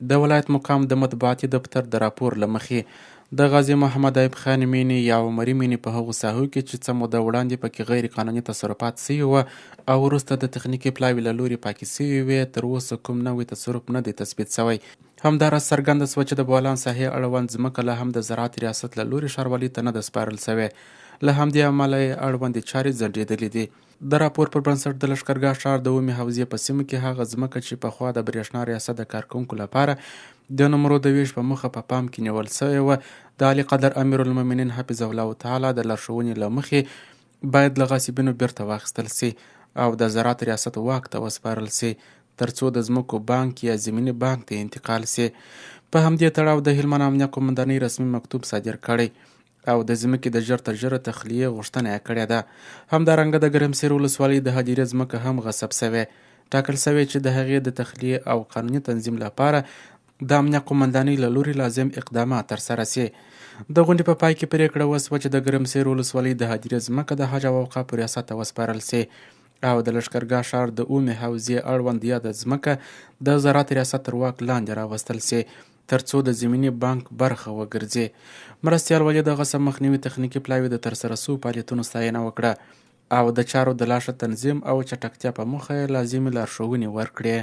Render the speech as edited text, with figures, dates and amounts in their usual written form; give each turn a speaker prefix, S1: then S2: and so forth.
S1: د ولایت مقام د مطبوعاتي دفتر د راپور له مخې د غازي محمد ایوب خان مینې یا عمري مینې په هغو ساحو کې چې څه موده وړاندې پکې غیر قانوني تصرفات سوي وه او وروسته د تخنیکي پلاوي له لوري پاکې سوي وې، تر اوسه کوم نوی تصرف نه دی تثبیت سوی. همداراز څرګنده سوه چې د بولان ساحې اړوند ځمکه لا هم د زراعت ریاست له لوري ښاروالۍ ته نه ده سپارل سوې. له همدې امله یې اړوندې چارې ځنډېدلې دي. د راپور پر بنسټ د لښکرګاه ښار د اومې حوزې په سیمه کې هغه ځمکه چې پخوا د برېښنا ریاست د کارکوونکو لپاره د نمرو د ویش په موخه په پام کې نیول سوې وه، د عالي قدر امیرالمؤمنین حفظه الله تعالی د لارښوونې له مخې باید له غاصبینو بیرته واخیستل سي او د زراعت ریاست واک ته وسپارل سي، ترڅو د ځمکو بانک یا زمینی بانک ته انتقال سي. په همدې تړاو د هلمند امنیه قومندانۍ رسمي مکتوب صادر کړی او د ځمکې د ژر تر ژره تخلیې غوښتنه یې کړې ده. همدارنګه د ګرمسیر ولسوالۍ د هدیرې ځمکه هم غصب سوې. ټاکل سوې چې د هغې د تخلیې او قانوني تنظیم لپاره د امنیه قومندانۍ له لوري لازم اقدامات ترسره سي. د غونډې په پای کې پرېکړه وسوه چې د ګرمسیر ولسوالۍ د هدیرې ځمکه د حج او اوقافو ریاست ته وسپارل سي او د لښکرګاه ښار د اومې حوزې اړوند یاده ځمکه د زراعت ریاست تر واک لاندې راوستل سي، ترڅو د زمینی بانک برخه وګرځي. مرستیال والي د غصب مخنیوي تخنیکي پلاوي د ترسره سوو فعالیتونو ستاینه وکړه او د چارو د لا ښه تنظیم او چټکتیا په موخه یې لازمې لارښوونې ورکړې.